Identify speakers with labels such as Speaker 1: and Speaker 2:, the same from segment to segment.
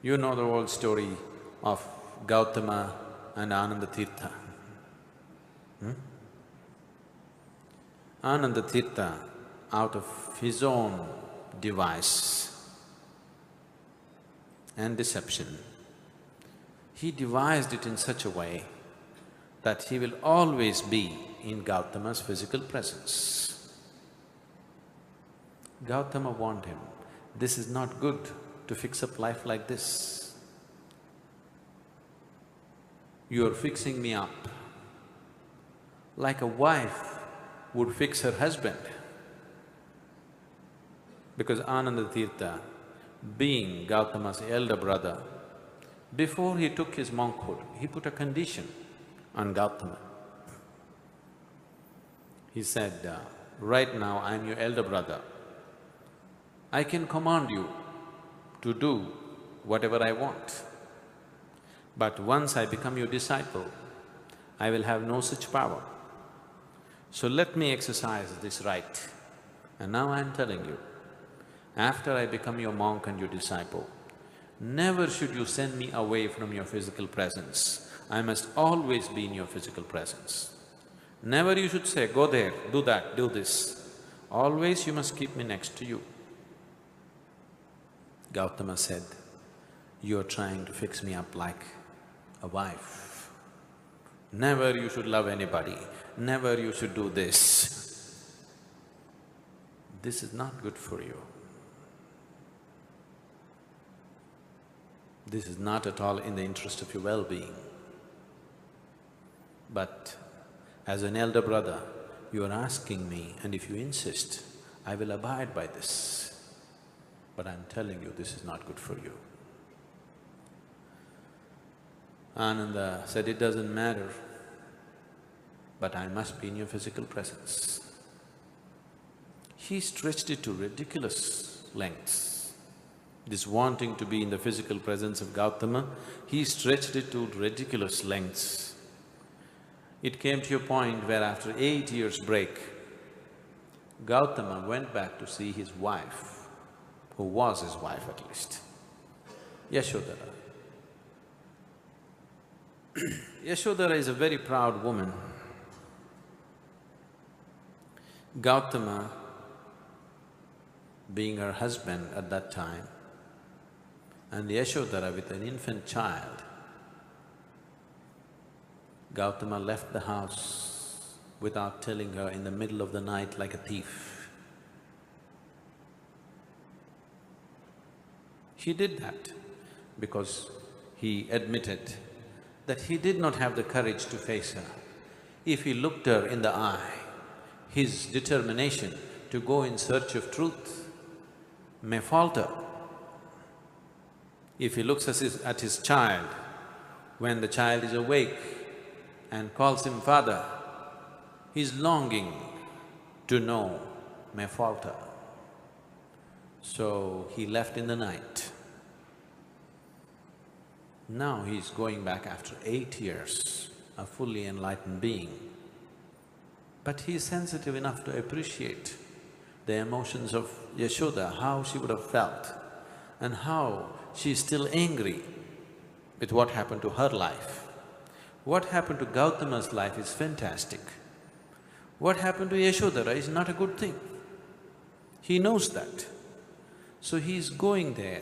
Speaker 1: You know the old story of Gautama and Ananda Tirtha. Ananda Tirtha, out of his own device and deception, he devised it in such a way that he will always be in Gautama's physical presence. Gautama warned him, this is not good to fix up life like this. You are fixing me up like a wife would fix her husband. Because Ananda Tirtha, being Gautama's elder brother, before he took his monkhood, he put a condition on Gautama. He said, right now I'm your elder brother. I can command you to do whatever I want. But once I become your disciple, I will have no such power. So let me exercise this right. And now I'm telling you, after I become your monk and your disciple, never should you send me away from your physical presence. I must always be in your physical presence. Never you should say, go there, do that, do this. Always you must keep me next to you. Gautama said, you are trying to fix me up like a wife. Never you should love anybody, never you should do this. This is not good for you. This is not at all in the interest of your well-being. But as an elder brother, you are asking me, and if you insist, I will abide by this. But I'm telling you, this is not good for you. Ananda said, it doesn't matter, but I must be in your physical presence. He stretched it to ridiculous lengths. This wanting to be in the physical presence of Gautama, he stretched it to ridiculous lengths. It came to a point where after 8 years' break, Gautama went back to see his wife, who was his wife at least, Yashodhara. Yashodhara is a very proud woman. Gautama, being her husband at that time, and Yashodhara with an infant child, Gautama left the house without telling her in the middle of the night like a thief. He did that because he admitted that he did not have the courage to face her. If he looked her in the eye, his determination to go in search of truth may falter. If he looks at his child, when the child is awake and calls him father, his longing to know may falter. So he left in the night. Now he's going back after 8 years, a fully enlightened being. But he's sensitive enough to appreciate the emotions of Yashoda, how she would have felt and how she's still angry with what happened to her life. What happened to Gautama's life is fantastic. What happened to Yashodhara is not a good thing. He knows that. So he's going there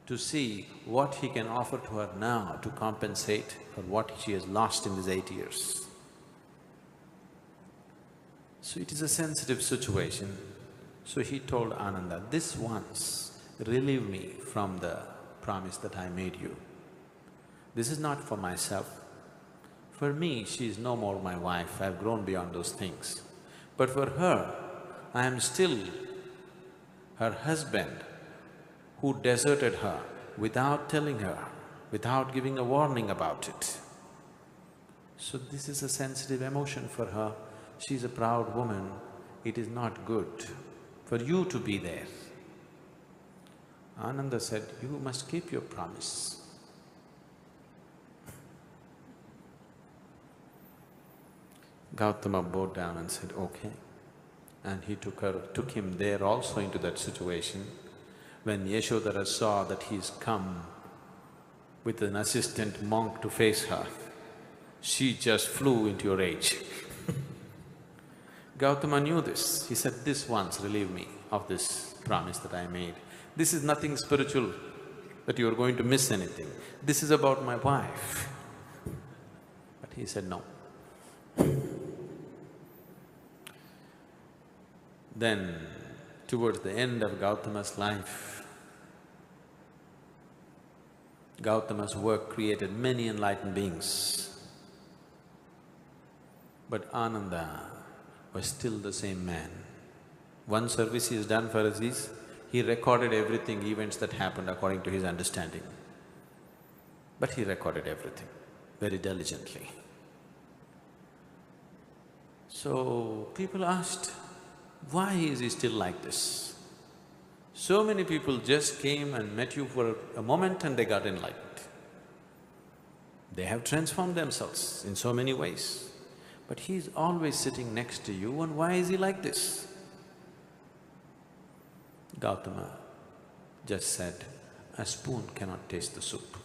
Speaker 1: to see what he can offer to her now to compensate for what she has lost in these 8 years. So it is a sensitive situation. So he told Ananda, this once relieve me from the promise that I made you. This is not for myself. For me, she is no more my wife, I've grown beyond those things. But for her, I am still her husband who deserted her without telling her, without giving a warning about it. So this is a sensitive emotion for her. She's a proud woman. It is not good for you to be there. Ananda said, you must keep your promise. Gautama bowed down and said, okay. And he took him there also into that situation When Yashodhara saw that he's come with an assistant monk to face her, she just flew into a rage. Gautama knew this. He said, "This once relieve me of this promise that I made. This is nothing spiritual that you are going to miss anything. This is about my wife." But he said no. Then, towards the end of Gautama's life, Gautama's work created many enlightened beings. But Ananda was still the same man. One service he has done for us is, he recorded everything, events that happened according to his understanding. But he recorded everything very diligently. So, people asked, why is he still like this? So many people just came and met you for a moment and they got enlightened. They have transformed themselves in so many ways. But he's always sitting next to you, and why is he like this? Gautama just said, a spoon cannot taste the soup.